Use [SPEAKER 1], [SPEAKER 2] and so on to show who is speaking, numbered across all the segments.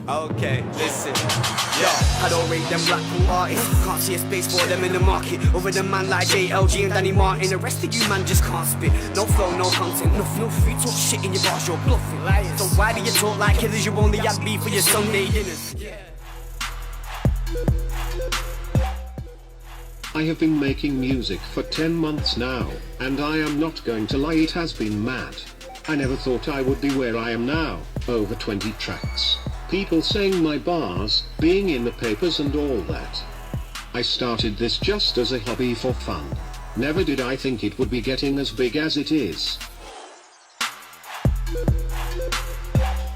[SPEAKER 1] Okay, listen. Yeah, I don't rate them Blackpool artists. Can't see a space for them in the market. Over the man like JLG and Danny Martin. The rest of you man just can't spit. No flow, no content, no free talk shit in your bars, you're bluffing. So why do you talk like killers? You only have beef for your Sunday dinners.
[SPEAKER 2] I have been making music for 10 months now, and I am not going to lie, it has been mad. I never thought I would be where I am now, over 20 tracks. People saying my bars, being in the papers and all that. I started this just as a hobby for fun. Never did I think it would be getting as big as it is.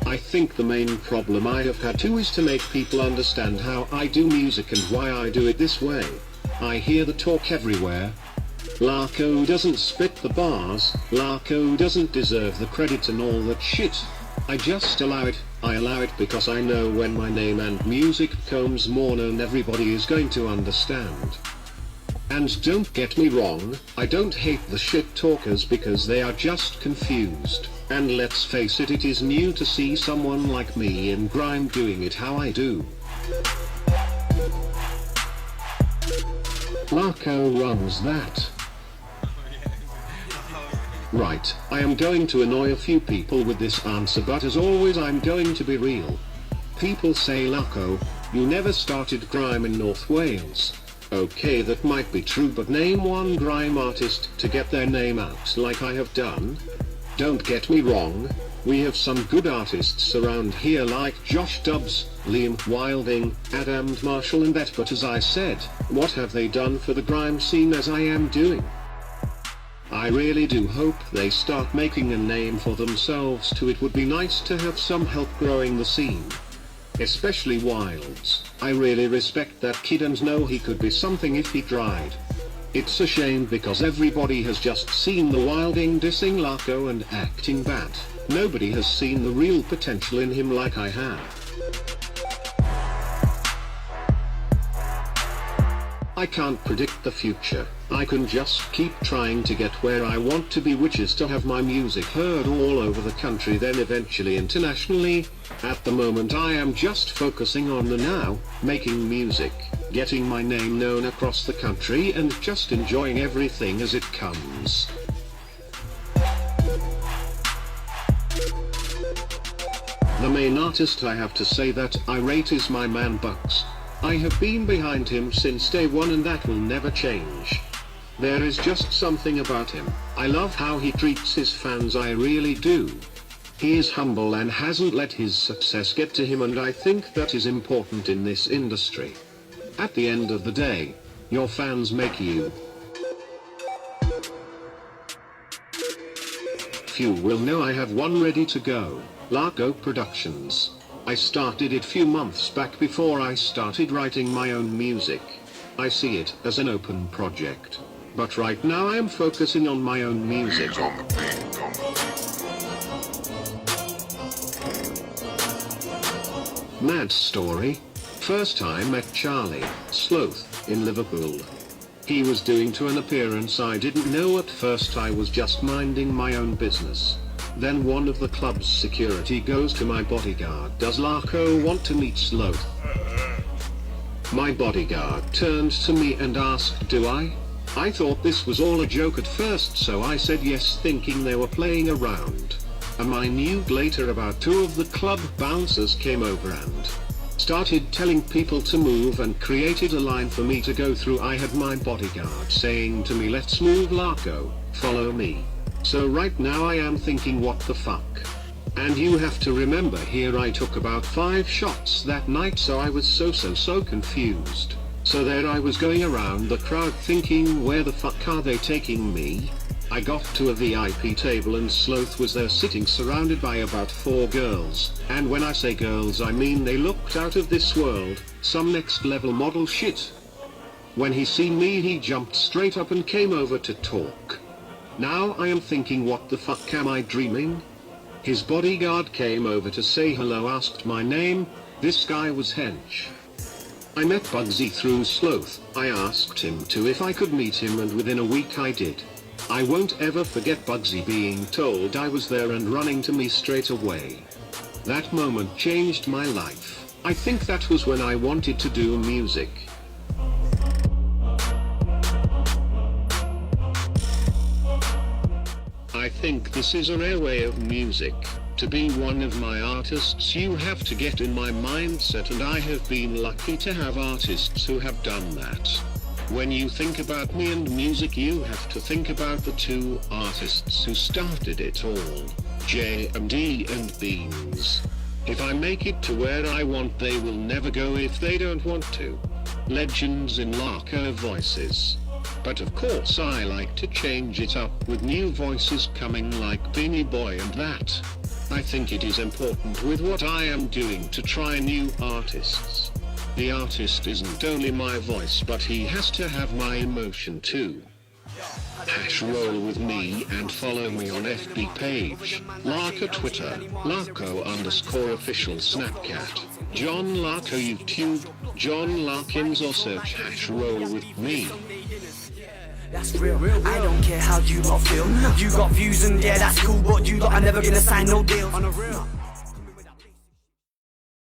[SPEAKER 2] I think the main problem I have had too is to make people understand how I do music and why I do it this way. I hear the talk everywhere. Larko doesn't spit the bars, Larko doesn't deserve the credit and all that shit. I just allow it. I allow it because I know when my name and music becomes more known, everybody is going to understand. And don't get me wrong, I don't hate the shit talkers because they are just confused. And let's face it, it is new to see someone like me in grime doing it how I do. Larko runs that. Right, I am going to annoy a few people with this answer, but as always I'm going to be real. People say, Larko, you never started grime in North Wales. Okay, that might be true, but name one grime artist to get their name out like I have done. Don't get me wrong, we have some good artists around here like Josh Dubs, Liam Wilding, Adam Marshall and that, but as I said, what have they done for the grime scene as I am doing? I really do hope they start making a name for themselves too. It would be nice to have some help growing the scene. Especially Wilds. I really respect that kid and know he could be something if he tried. It's a shame because everybody has just seen the Wilding dissing Larko and acting bad. Nobody has seen the real potential in him like I have. I can't predict the future. I can just keep trying to get where I want to be, which is to have my music heard all over the country, then eventually internationally. At the moment I am just focusing on the now, making music, getting my name known across the country and just enjoying everything as it comes. The main artist I have to say that I rate is my man Bucks. I have been behind him since day one and that will never change. There is just something about him. I love how he treats his fans, I really do. He is humble and hasn't let his success get to him, and I think that is important in this industry. At the end of the day, your fans make you. Few will know I have one ready to go, Larko Productions. I started it few months back before I started writing my own music. I see it as an open project. But right now I am focusing on my own music. Mad story. First time met Charlie, Sloth, in Liverpool. He was doing to an appearance. I didn't know at first, I was just minding my own business. Then one of the club's security goes to my bodyguard, does Larko want to meet Sloth? My bodyguard turned to me and asked, do I? I thought this was all a joke at first, so I said yes, thinking they were playing around. A minute later about two of the club bouncers came over and started telling people to move and created a line for me to go through. I had my bodyguard saying to me, let's move Larko, follow me. So right now I am thinking, what the fuck? And you have to remember here I took about 5 shots that night, so I was so confused. So there I was going around the crowd thinking, where the fuck are they taking me? I got to a VIP table and Sloth was there sitting surrounded by about 4 girls, and when I say girls I mean they looked out of this world, some next level model shit. When he seen me he jumped straight up and came over to talk. Now I am thinking, what the fuck, am I dreaming? His bodyguard came over to say hello, asked my name. This guy was hench. I met Bugsy through Sloth. I asked him to if I could meet him and within a week I did. I won't ever forget Bugsy being told I was there and running to me straight away. That moment changed my life. I think that was when I wanted to do music. I think this is a rare way of music. To be one of my artists, you have to get in my mindset, and I have been lucky to have artists who have done that. When you think about me and music, you have to think about the two artists who started it all, JMD and Beans. If I make it to where I want, they will never go if they don't want to. Legends in Larko voices. But of course I like to change it up with new voices coming like Beanie Boy and that. I think it is important with what I am doing to try new artists. The artist isn't only my voice, but he has to have my emotion too. Roll with me and follow me on FB page, Larko Twitter, Larko_official Snapchat, John Larko YouTube, John Larkins, or search #roll with me.
[SPEAKER 1] That's real. I don't care how you lot feel. You got views and yeah, that's cool, but you lot are never gonna sign no deal. On a real.